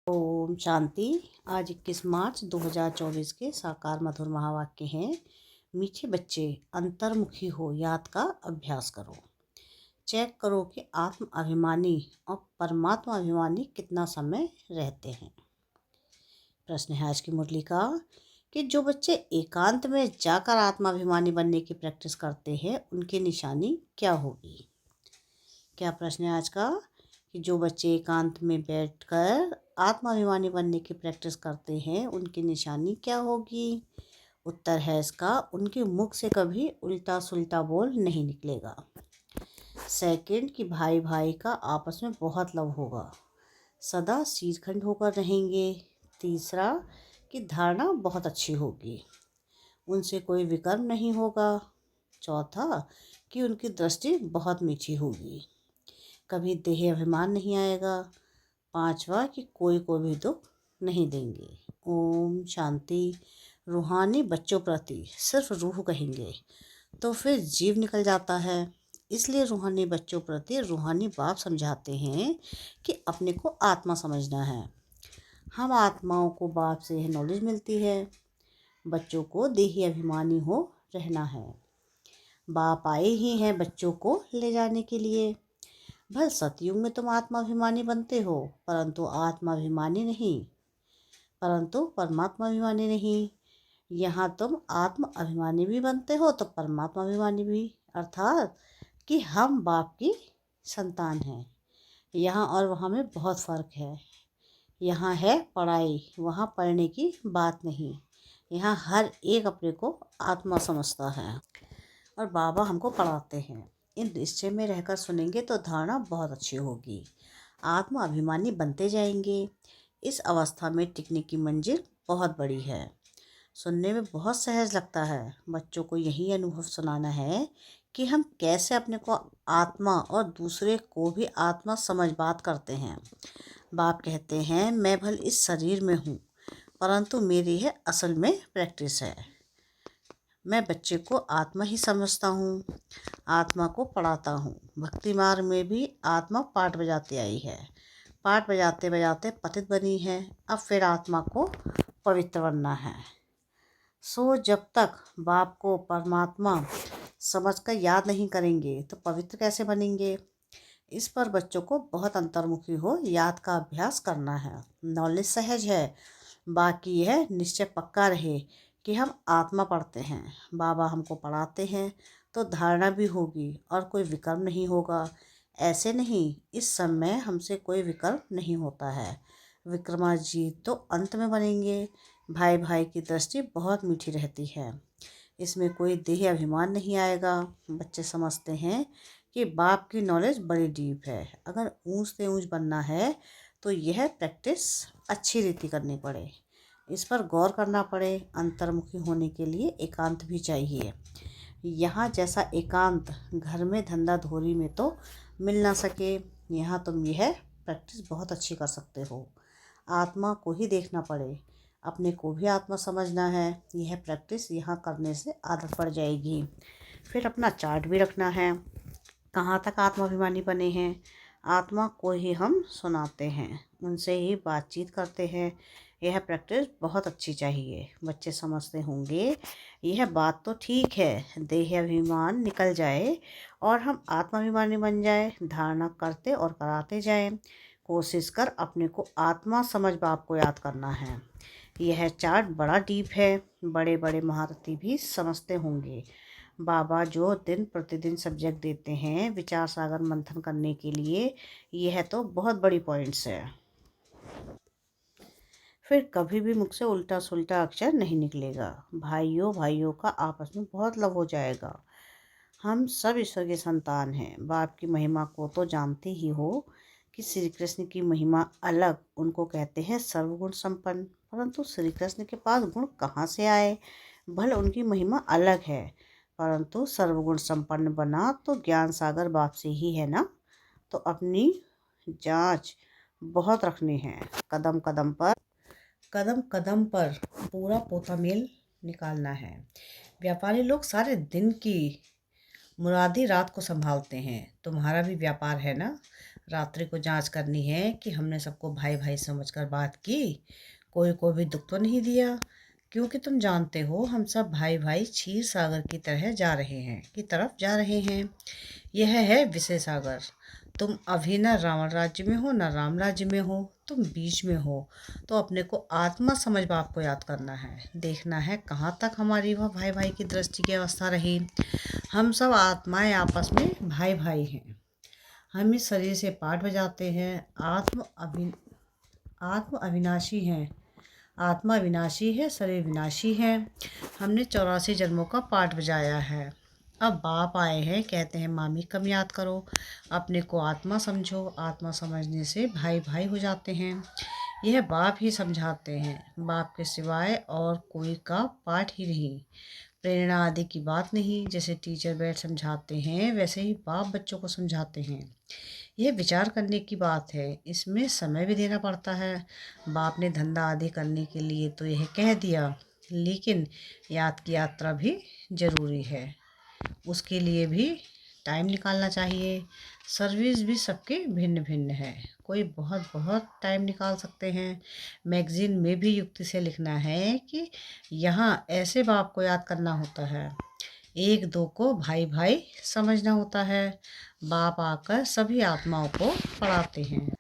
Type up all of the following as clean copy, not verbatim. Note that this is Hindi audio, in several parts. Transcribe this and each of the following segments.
ओम शांति। आज 21 मार्च 2024 के साकार मधुर महावाक्य हैं। मीठे बच्चे, अंतर्मुखी हो, याद का अभ्यास करो। चेक करो कि आत्म अभिमानी और परमात्मा अभिमानी कितना समय रहते हैं। प्रश्न है आज की मुरली का कि जो बच्चे एकांत में जाकर आत्माभिमानी बनने की प्रैक्टिस करते हैं उनकी निशानी क्या होगी। क्या प्रश्न है आज का कि जो बच्चे एकांत में बैठकर आत्माभिमानी बनने की प्रैक्टिस करते हैं उनकी निशानी क्या होगी। उत्तर है इसका, उनके मुख से कभी उल्टा सुल्टा बोल नहीं निकलेगा। सेकंड कि भाई भाई का आपस में बहुत लव होगा, सदा शीरखंड होकर रहेंगे। तीसरा कि धारणा बहुत अच्छी होगी, उनसे कोई विकर्म नहीं होगा। चौथा कि उनकी दृष्टि बहुत मीठी होगी, कभी देह अभिमान नहीं आएगा। पांचवा कि कोई को भी दुख नहीं देंगे। ओम शांति। रूहानी बच्चों प्रति सिर्फ रूह कहेंगे तो फिर जीव निकल जाता है, इसलिए रूहानी बच्चों प्रति रूहानी बाप समझाते हैं कि अपने को आत्मा समझना है। हम आत्माओं को बाप से यह नॉलेज मिलती है, बच्चों को देही अभिमानी हो रहना है। बाप आए ही हैं बच्चों को ले जाने के लिए। भल सतयुग में तुम आत्माभिमानी बनते हो, परंतु परमात्माभिमानी नहीं। यहाँ तुम आत्म अभिमानी भी बनते हो तो परमात्मा अभिमानी भी, अर्थात कि हम बाप की संतान हैं। यहाँ और वहाँ में बहुत फ़र्क है। यहाँ है पढ़ाई, वहाँ पढ़ने की बात नहीं। यहाँ हर एक अपने को आत्मा समझता है और बाबा हमको पढ़ाते हैं। इन निश्चय में रहकर सुनेंगे तो धारणा बहुत अच्छी होगी, आत्म अभिमानी बनते जाएंगे। इस अवस्था में टिकने की मंजिल बहुत बड़ी है। सुनने में बहुत सहज लगता है, बच्चों को यही अनुभव सुनाना है कि हम कैसे अपने को आत्मा और दूसरे को भी आत्मा समझ बात करते हैं। बाप कहते हैं मैं भल इस शरीर में हूँ, परंतु मेरी है असल में प्रैक्टिस है। मैं बच्चे को आत्मा ही समझता हूँ, आत्मा को पढ़ाता हूँ। भक्ति मार्ग में भी आत्मा पाठ बजाते आई है, पाठ बजाते बजाते पतित बनी है, अब फिर आत्मा को पवित्र बनना है। सो जब तक बाप को परमात्मा समझकर याद नहीं करेंगे तो पवित्र कैसे बनेंगे। इस पर बच्चों को बहुत अंतर्मुखी हो याद का अभ्यास करना है। नॉलेज सहज है, बाकी है निश्चय पक्का रहे कि हम आत्मा पढ़ते हैं, बाबा हमको पढ़ाते हैं तो धारणा भी होगी और कोई विकर्म नहीं होगा। ऐसे नहीं, इस समय हमसे कोई विकर्म नहीं होता है। विक्रमाजीत तो अंत में बनेंगे। भाई भाई की दृष्टि बहुत मीठी रहती है, इसमें कोई देह अभिमान नहीं आएगा। बच्चे समझते हैं कि बाप की नॉलेज बड़ी डीप है। अगर ऊंच से ऊंच बनना है तो यह प्रैक्टिस अच्छी रीति करनी पड़े, इस पर गौर करना पड़े। अंतर्मुखी होने के लिए एकांत भी चाहिए। यहाँ जैसा एकांत घर में धंधा धोरी में तो मिल ना सके, यहाँ तुम यह प्रैक्टिस बहुत अच्छी कर सकते हो। आत्मा को ही देखना पड़े, अपने को भी आत्मा समझना है। यह प्रैक्टिस यहाँ करने से आदत पड़ जाएगी। फिर अपना चार्ट भी रखना है, कहाँ तक आत्माभिमानी बने हैं। आत्मा को ही हम सुनाते हैं, उनसे ही बातचीत करते हैं। यह प्रैक्टिस बहुत अच्छी चाहिए। बच्चे समझते होंगे यह बात तो ठीक है, देह अभिमान निकल जाए और हम आत्माभिमानी बन जाए। धारणा करते और कराते जाएं। कोशिश कर अपने को आत्मा समझ बाप को याद करना है। यह चार्ट बड़ा डीप है, बड़े बड़े महारथी भी समझते होंगे। बाबा जो दिन प्रतिदिन सब्जेक्ट देते हैं विचार सागर मंथन करने के लिए, यह तो बहुत बड़ी पॉइंट्स है। फिर कभी भी मुख से उल्टा सुल्टा अक्षर नहीं निकलेगा। भाइयों भाइयों का आपस में बहुत लव हो जाएगा। हम सब ईश्वर के संतान हैं। बाप की महिमा को तो जानते ही हो कि श्री कृष्ण की महिमा अलग, उनको कहते हैं सर्वगुण संपन्न। परंतु श्री कृष्ण के पास गुण कहाँ से आए। भले उनकी महिमा अलग है, परंतु सर्वगुण संपन्न बना तो ज्ञान सागर बाप से ही है ना। तो अपनी जांच बहुत रखनी है, कदम कदम पर पूरा पोता मेल निकालना है। व्यापारी लोग सारे दिन की मुरादी रात को संभालते हैं, तुम्हारा भी व्यापार है ना। रात्रि को जांच करनी है कि हमने सबको भाई भाई समझकर बात की, कोई को भी दुख तो नहीं दिया। क्योंकि तुम जानते हो हम सब भाई भाई क्षीर सागर की तरफ जा रहे हैं। यह है विषय सागर। तुम अभी न रावण राज्य में हो न राम राज्य में हो, तुम बीच में हो। तो अपने को आत्मा समझ बाप को याद करना है, देखना है कहाँ तक हमारी वह भाई भाई की दृष्टि की अवस्था रही। हम सब आत्माएं आपस में भाई भाई हैं। हम इस शरीर से पाठ बजाते हैं। आत्म अविनाशी है। आत्मा विनाशी है, शरीर विनाशी है। हमने 84 जन्मों का पाठ बजाया है। अब बाप आए हैं, कहते हैं मामी कम याद करो, अपने को आत्मा समझो। आत्मा समझने से भाई भाई हो जाते हैं। यह बाप ही समझाते हैं, बाप के सिवाय और कोई का पाठ ही नहीं। प्रेरणा आदि की बात नहीं, जैसे टीचर बैठ समझाते हैं वैसे ही बाप बच्चों को समझाते हैं। यह विचार करने की बात है, इसमें समय भी देना पड़ता है। बाप ने धंधा आदि करने के लिए तो यह कह दिया, लेकिन याद की यात्रा भी जरूरी है, उसके लिए भी टाइम निकालना चाहिए। सर्विस भी सबके भिन्न भिन्न है, कोई बहुत बहुत टाइम निकाल सकते हैं। मैगज़ीन में भी युक्ति से लिखना है कि यहाँ ऐसे बाप को याद करना होता है, एक दो को भाई भाई समझना होता है। बाप आकर सभी आत्माओं को पढ़ाते हैं।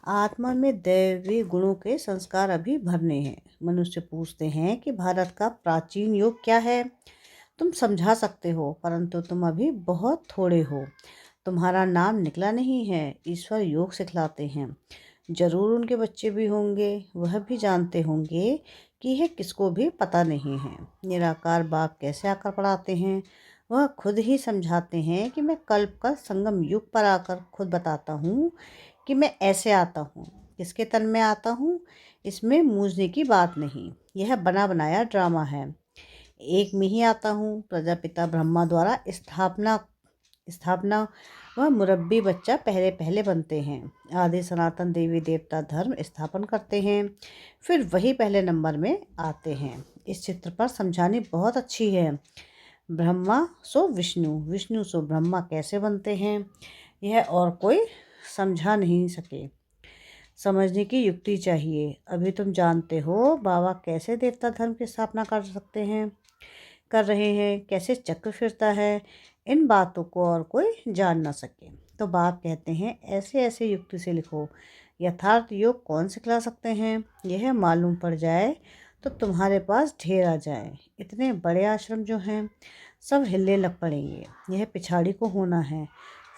आत्मा में दैवी गुणों के संस्कार अभी भरने हैं। मनुष्य पूछते हैं कि भारत का प्राचीन योग क्या है। तुम समझा सकते हो, परंतु तुम अभी बहुत थोड़े हो। तुम्हारा नाम निकला नहीं है। ईश्वर योग सिखलाते हैं। जरूर उनके बच्चे भी होंगे, वह भी जानते होंगे कि यह किसको भी पता नहीं है। निराकार बाप कैसे आकर पढ़ाते हैं, वह खुद ही समझाते हैं कि मैं कल्प का संगम युग पर आकर खुद बताता हूँ कि मैं ऐसे आता हूँ, किसके तन में आता हूँ। इसमें मूझने की बात नहीं, यह बना बनाया ड्रामा है। एक में ही आता हूँ। प्रजापिता ब्रह्मा द्वारा स्थापना वह मुरब्बी बच्चा पहले पहले बनते हैं। आदि सनातन देवी देवता धर्म स्थापन करते हैं, फिर वही पहले नंबर में आते हैं। इस चित्र पर समझानी बहुत अच्छी है। ब्रह्मा सो विष्णु, विष्णु सो ब्रह्मा कैसे बनते हैं, यह और कोई समझा नहीं सके। समझने की युक्ति चाहिए। अभी तुम जानते हो बाबा कैसे देवता धर्म की स्थापना कर रहे हैं, कैसे चक्र फिरता है। इन बातों को और कोई जान न सके, तो बाप कहते हैं ऐसे ऐसे युक्ति से लिखो। यथार्थ योग कौन सिखला सकते हैं, यह मालूम पड़ जाए तो तुम्हारे पास ढेर आ जाए। इतने बड़े आश्रम जो हैं सब हिलने लग पड़ेंगे, यह पिछाड़ी को होना है।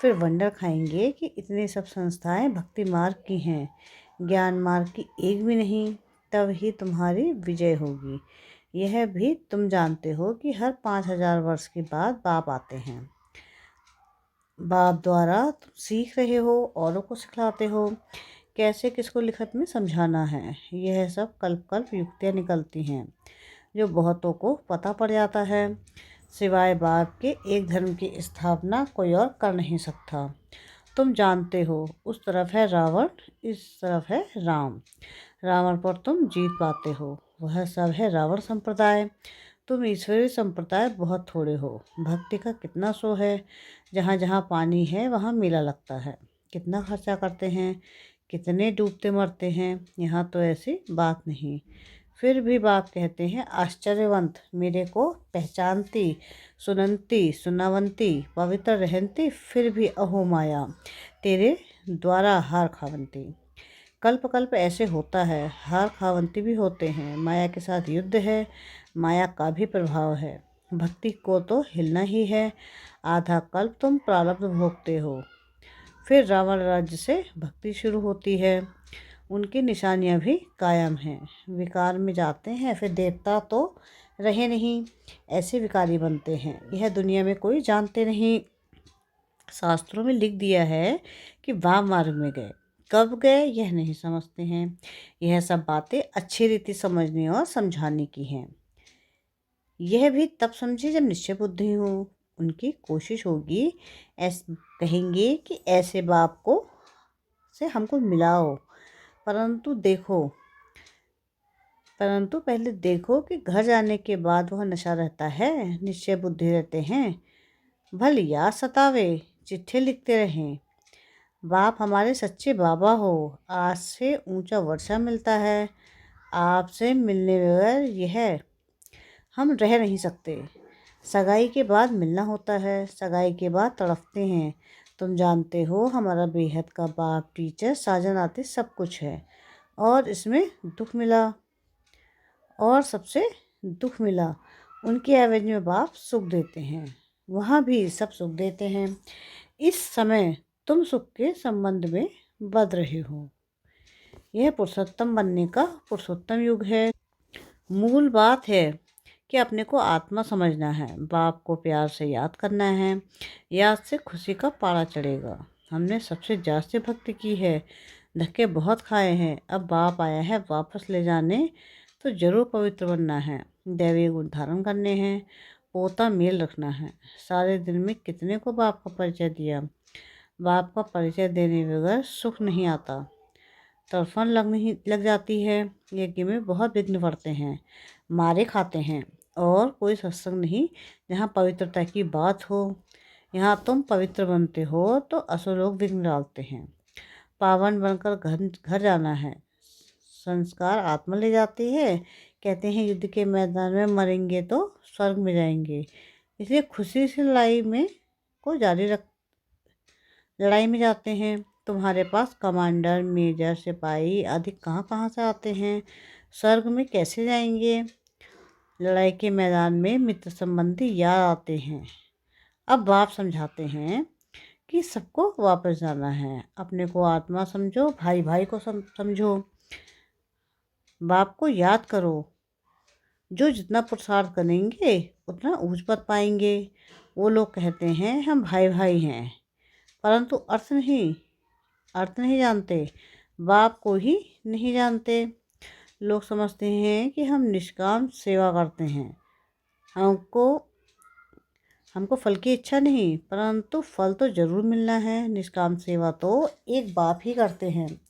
फिर वंडर खाएंगे कि इतने सब संस्थाएं भक्ति मार्ग की हैं, ज्ञान मार्ग की एक भी नहीं। तब ही तुम्हारी विजय होगी। यह भी तुम जानते हो कि हर 5000 वर्ष के बाद बाप आते हैं। बाप द्वारा तुम सीख रहे हो, औरों को सिखलाते हो कैसे किसको लिखत में समझाना है। यह सब कल्प कल्प युक्तियाँ निकलती हैं जो बहुतों को पता पड़ जाता है। सिवाय बाप के एक धर्म की स्थापना कोई और कर नहीं सकता। तुम जानते हो, उस तरफ है रावण, इस तरफ है राम। रावण पर तुम जीत पाते हो, वह सब है रावण संप्रदाय। तुम ईश्वरीय संप्रदाय बहुत थोड़े हो। भक्ति का कितना सो है, जहाँ जहाँ पानी है वहाँ मेला लगता है। कितना खर्चा करते हैं, कितने डूबते मरते हैं। यहाँ तो ऐसी बात नहीं। फिर भी बाप कहते हैं आश्चर्यवंत, मेरे को पहचानती, सुनंती सुनावंती, पवित्र रहंती, फिर भी अहो माया तेरे द्वारा हार खावंती। कल्प कल्प ऐसे होता है, हार खावंती भी होते हैं। माया के साथ युद्ध है, माया का भी प्रभाव है। भक्ति को तो हिलना ही है। आधा कल्प तुम प्रारब्ध भोगते हो, फिर रावण राज्य से भक्ति शुरू होती है। उनकी निशानियां भी कायम हैं। विकार में जाते हैं, फिर देवता तो रहे नहीं, ऐसे विकारी बनते हैं। यह दुनिया में कोई जानते नहीं। शास्त्रों में लिख दिया है कि वाम मार्ग में गए, कब गए यह नहीं समझते हैं। यह सब बातें अच्छी रीति समझने और समझाने की हैं। यह भी तब समझे जब निश्चय बुद्धि हो। उनकी कोशिश होगी, कहेंगे कि ऐसे बाप को से हमको मिलाओ, परंतु पहले देखो कि घर जाने के बाद वह नशा रहता है, निश्चय बुद्धि रहते हैं। भल याद सतावे, चिट्ठी लिखते रहें। बाप हमारे सच्चे बाबा हो। आज से ऊंचा वर्षा मिलता है। आपसे मिलने बगैर यह हम रह नहीं सकते। सगाई के बाद मिलना होता है, सगाई के बाद तड़पते हैं। तुम जानते हो हमारा बेहद का बाप, टीचर, साजन आते सब कुछ है। और इसमें दुख मिला, और सबसे दुख मिला। उनके एवज में बाप सुख देते हैं, वहाँ भी सब सुख देते हैं। इस समय तुम सुख के संबंध में बध रहे हो। यह पुरुषोत्तम बनने का पुरुषोत्तम युग है। मूल बात है कि अपने को आत्मा समझना है, बाप को प्यार से याद करना है। याद से खुशी का पारा चढ़ेगा। हमने सबसे जास्त भक्ति की है, धक्के बहुत खाए हैं। अब बाप आया है वापस ले जाने, तो जरूर पवित्र बनना है, दैवीय गुण धारण करने हैं, पोता मेल रखना है। सारे दिन में कितने को बाप का परिचय दिया। बाप का परिचय देने बगैर सुख नहीं आता। तड़फन लग जाती है। यज्ञ में बहुत विघ्न पड़ते हैं, मारे खाते हैं। और कोई सत्संग नहीं जहाँ पवित्रता की बात हो। यहाँ तुम पवित्र बनते हो तो असुर लोग विघ्न डालते हैं। पावन बनकर घर घर जाना है। संस्कार आत्मा ले जाती है। कहते हैं युद्ध के मैदान में मरेंगे तो स्वर्ग में जाएंगे। इसलिए खुशी से लड़ाई में जाते हैं। तुम्हारे पास कमांडर, मेजर, सिपाही अधिक कहाँ कहाँ से आते हैं। स्वर्ग में कैसे जाएंगे। लड़ाई के मैदान में मित्र संबंधी याद आते हैं। अब बाप समझाते हैं कि सबको वापस जाना है। अपने को आत्मा समझो, भाई भाई को समझो। बाप को याद करो। जो जितना पुरुषार्थ करेंगे उतना ऊंच पद पाएंगे। वो लोग कहते हैं हम भाई भाई हैं, परंतु अर्थ नहीं जानते, बाप को ही नहीं जानते। लोग समझते हैं कि हम निष्काम सेवा करते हैं। हमको फल की इच्छा नहीं, परंतु फल तो जरूर मिलना है। निष्काम सेवा तो एक बाप ही करते हैं।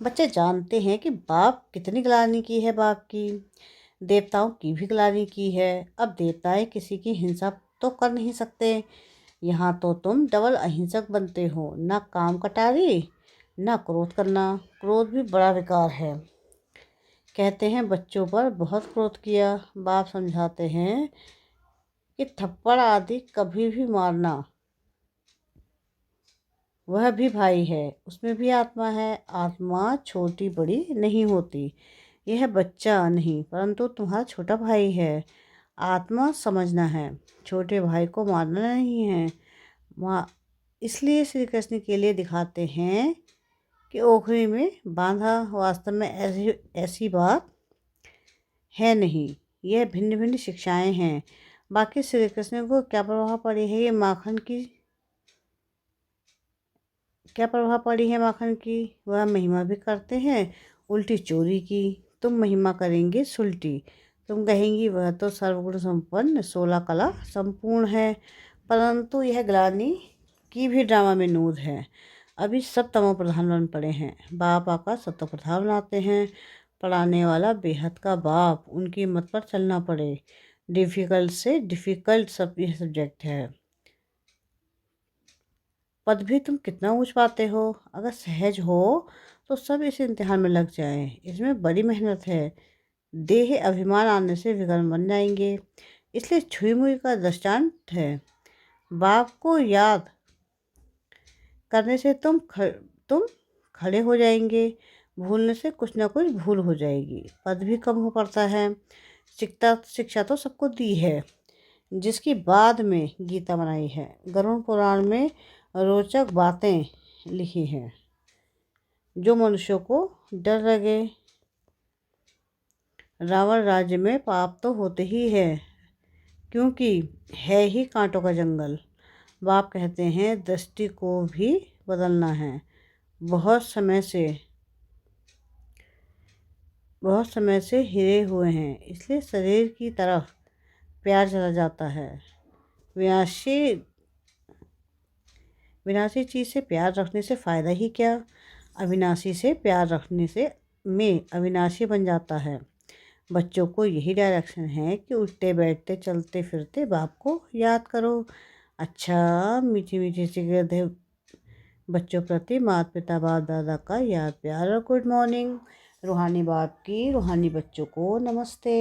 बच्चे जानते हैं कि बाप कितनी ग्लानि की है। बाप की देवताओं की भी ग्लानि की है। अब देवताएं किसी की हिंसा तो कर नहीं सकते। यहाँ तो तुम डबल अहिंसक बनते हो, ना काम कटारी ना क्रोध करना। क्रोध भी बड़ा विकार है। कहते हैं बच्चों पर बहुत क्रोध किया। बाप समझाते हैं कि थप्पड़ आदि कभी भी मारना, वह भी भाई है, उसमें भी आत्मा है। आत्मा छोटी बड़ी नहीं होती। यह बच्चा नहीं, परंतु तुम्हारा छोटा भाई है। आत्मा समझना है, छोटे भाई को मारना नहीं है। माँ इसलिए श्री कृष्ण के लिए दिखाते हैं कि ओखरी में बांधा। वास्तव में ऐसी बात है नहीं। यह भिन्न भिन्न शिक्षाएं हैं। बाकी श्री कृष्ण को क्या प्रभाव पड़ी है ये माखन की, क्या प्रभाव पड़ी है माखन की। वह महिमा भी करते हैं उल्टी चोरी की। तुम महिमा करेंगे सुलटी। तुम कहेंगी वह तो सर्वगुण संपन्न 16 कला संपूर्ण है, परंतु यह ग्लानि की भी ड्रामा में नूर है। अभी सब तमो प्रधान बन पड़े हैं। बाप आकर सतो प्रधान बनाते हैं। पढ़ाने वाला बेहद का बाप, उनकी मत पर चलना पड़े। डिफ़िकल्ट से डिफ़िकल्ट सब यह सब्जेक्ट है। पद भी तुम कितना ऊंच पाते हो। अगर सहज हो तो सब इस इम्तिहान में लग जाए। इसमें बड़ी मेहनत है। देह अभिमान आने से विघ्न बन जाएंगे। इसलिए छुई मुई का दृष्टांत है। बाप को याद करने से तुम खड़े हो जाएंगे। भूलने से कुछ ना कुछ भूल हो जाएगी। पद भी कम हो पड़ता है। शिक्षा तो सबको दी है, जिसकी बाद में गीता बनाई है। गरुड़ पुराण में रोचक बातें लिखी हैं जो मनुष्यों को डर लगे। रावण राज्य में पाप तो होते ही है, क्योंकि है ही कांटों का जंगल। बाप कहते हैं दृष्टि को भी बदलना है। बहुत समय से हिरे हुए हैं, इसलिए शरीर की तरफ प्यार चला जाता है। विनाशी विनाशी चीज़ से प्यार रखने से फ़ायदा ही क्या। अविनाशी से प्यार रखने से में अविनाशी बन जाता है। बच्चों को यही डायरेक्शन है कि उठते बैठते चलते फिरते बाप को याद करो। अच्छा मीठी मीठी सी बच्चों प्रति माता पिता बाप दादा का याद प्यार और गुड मॉर्निंग। रूहानी बाप की रूहानी बच्चों को नमस्ते।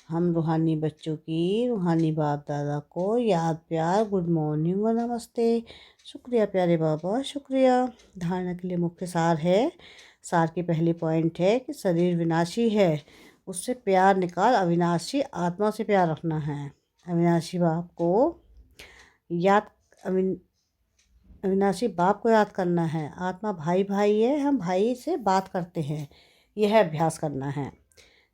हम रूहानी बच्चों की रूहानी बाप दादा को याद प्यार गुड मॉर्निंग और नमस्ते। शुक्रिया प्यारे बाबा, शुक्रिया। धारणा के लिए मुख्य सार है। सार की पहली पॉइंट है कि शरीर विनाशी है, उससे प्यार निकाल अविनाशी आत्मा से प्यार रखना है। अविनाशी बाप को याद अविनाशी बाप को याद करना है। आत्मा भाई भाई है, हम भाई से बात करते हैं, यह अभ्यास करना है।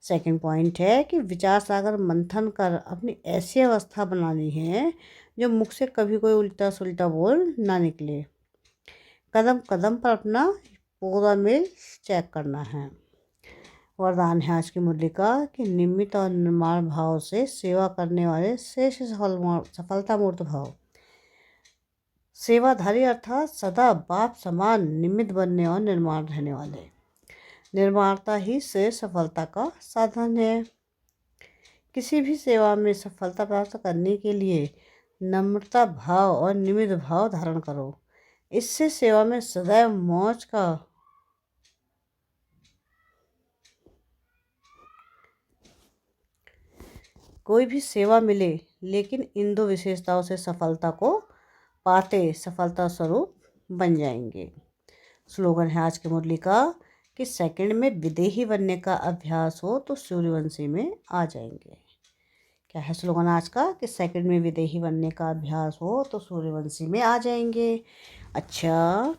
सेकंड पॉइंट है कि विचार सागर मंथन कर अपनी ऐसी अवस्था बनानी है जो मुख से कभी कोई उल्टा सुल्टा बोल ना निकले। कदम कदम पर अपना पूरा मेल चेक करना है। वरदान है आज की मुरली का कि निमित्त और निर्माण भाव से सेवा करने वाले श्रेष्ठ सफलता मूर्त भाव। सेवाधारी अर्थात सदा बाप समान निमित्त बनने और निर्माण रहने वाले। निर्माणता ही से सफलता का साधन है। किसी भी सेवा में सफलता प्राप्त करने के लिए नम्रता भाव और निमित्त भाव धारण करो। इससे सेवा में सदैव मौज का कोई भी सेवा मिले, लेकिन इन दो विशेषताओं से सफलता को पाते सफलता स्वरूप बन जाएंगे। स्लोगन है आज की मुरली का कि सेकंड में विदेही बनने का अभ्यास हो तो सूर्यवंशी में आ जाएंगे। क्या है स्लोगन आज का कि सेकंड में विदेही बनने का अभ्यास हो तो सूर्यवंशी में आ जाएंगे। अच्छा,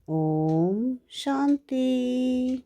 ओम शांति।